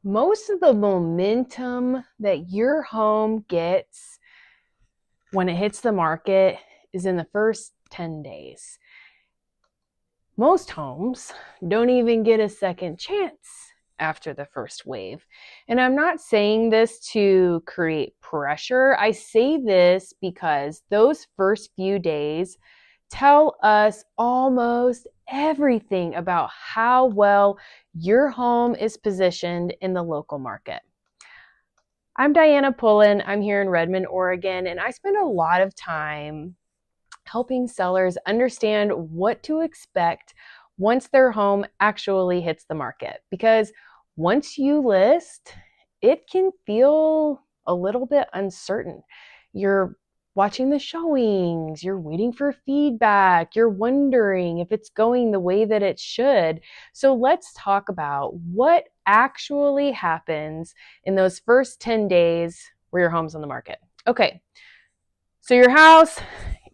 Most of the momentum that your home gets when it hits the market is in the first 10 days. Most homes don't even get a second chance after the first wave. And I'm not saying this to create pressure. I say this because those first few days tell us almost everything about how well your home is positioned in the local market. I'm Diana Pullen. I'm here in Redmond, Oregon, and I spend a lot of time helping sellers understand what to expect once their home actually hits the market. Because once you list, it can feel a little bit uncertain. You're watching the showings, you're waiting for feedback, you're wondering if it's going the way that it should. So let's talk about what actually happens in those first 10 days where your home's on the market. Okay, so your house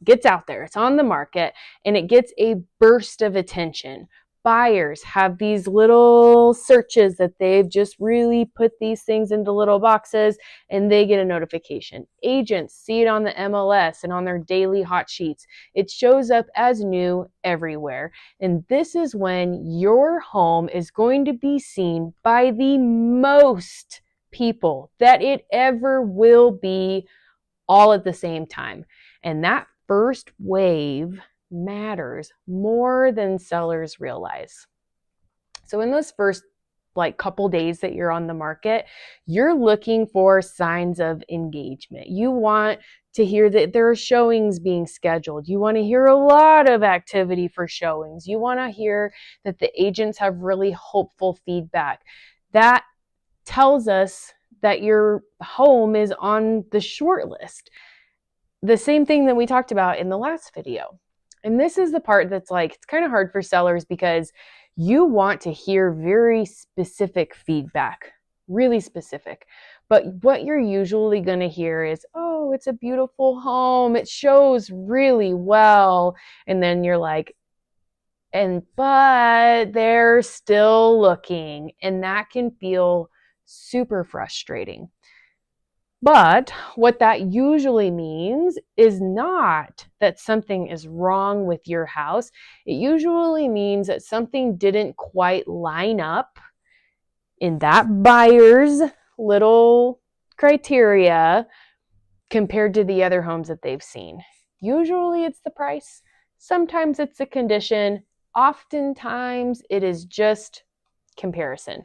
gets out there, it's on the market, and it gets a burst of attention. Buyers have these little searches that they've just really put these things into little boxes and they get a notification. Agents see it on the MLS and on their daily hot sheets. It shows up as new everywhere. And this is when your home is going to be seen by the most people that it ever will be, all at the same time. And that first wave matters more than sellers realize. So in those first couple days that you're on the market, you're looking for signs of engagement. You want to hear that there are showings being scheduled. You want to hear a lot of activity for showings. You want to hear that the agents have really hopeful feedback. That tells us that your home is on the short list. The same thing that we talked about in the last video. And this is the part that's it's kind of hard for sellers because you want to hear very specific feedback, really specific. But what you're usually going to hear is, oh, it's a beautiful home. It shows really well. And then you're like, but they're still looking. And that can feel super frustrating. But what that usually means is not that something is wrong with your house. It usually means that something didn't quite line up in that buyer's little criteria compared to the other homes that they've seen. Usually it's the price. Sometimes it's the condition. Oftentimes it is just comparison.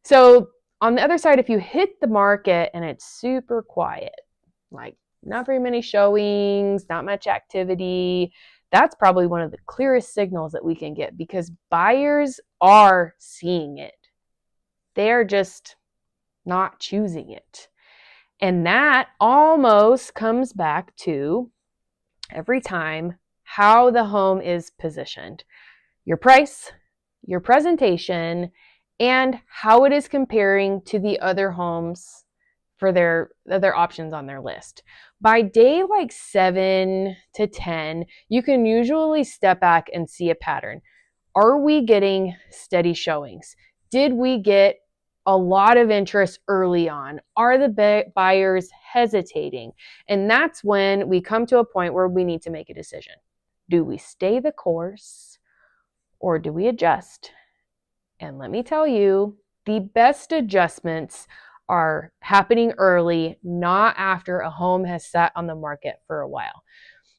So on the other side, if you hit the market and it's super quiet, not very many showings, not much activity, that's probably one of the clearest signals that we can get because buyers are seeing it. They're just not choosing it. And that almost comes back to every time how the home is positioned. Your price, your presentation, and how it is comparing to the other homes for their other options on their list. By day 7 to 10, you can usually step back and see a pattern. Are we getting steady showings? Did we get a lot of interest early on? Are the buyers hesitating? And that's when we come to a point where we need to make a decision. Do we stay the course or do we adjust? And let me tell you, the best adjustments are happening early, not after a home has sat on the market for a while.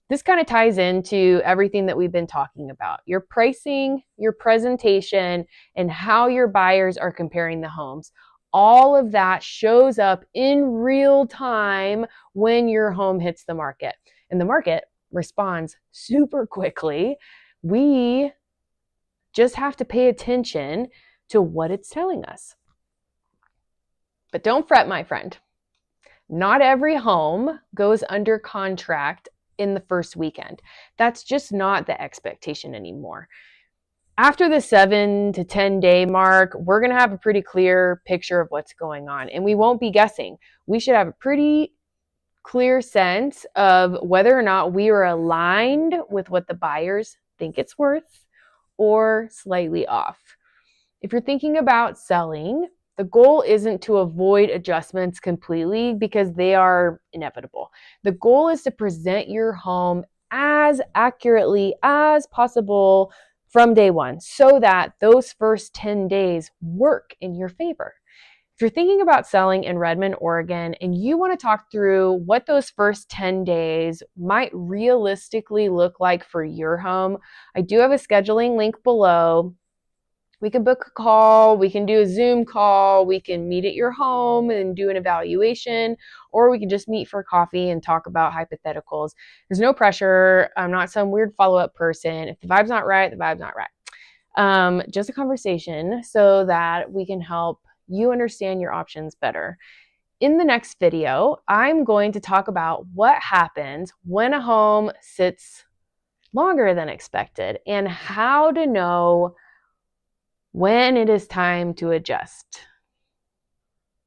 This kind of ties into everything that we've been talking about. Your pricing, your presentation, and how your buyers are comparing the homes. All of that shows up in real time when your home hits the market. And the market responds super quickly. We just have to pay attention to what it's telling us. But don't fret, my friend. Not every home goes under contract in the first weekend. That's just not the expectation anymore. After the 7 to 10 day mark, we're going to have a pretty clear picture of what's going on, and we won't be guessing. We should have a pretty clear sense of whether or not we are aligned with what the buyers think it's worth or slightly off. If you're thinking about selling, The goal isn't to avoid adjustments completely because they are inevitable. The goal is to present your home as accurately as possible from day one so that those first 10 days work in your favor. If you're thinking about selling in Redmond, Oregon, and you want to talk through what those first 10 days might realistically look like for your home, I do have a scheduling link below. We can book a call, we can do a Zoom call, we can meet at your home and do an evaluation, or we can just meet for coffee and talk about hypotheticals. There's no pressure. I'm not some weird follow-up person. If the vibe's not right, the vibe's not right. Just a conversation so that we can help you understand your options better. In the next video, I'm going to talk about what happens when a home sits longer than expected and how to know when it is time to adjust.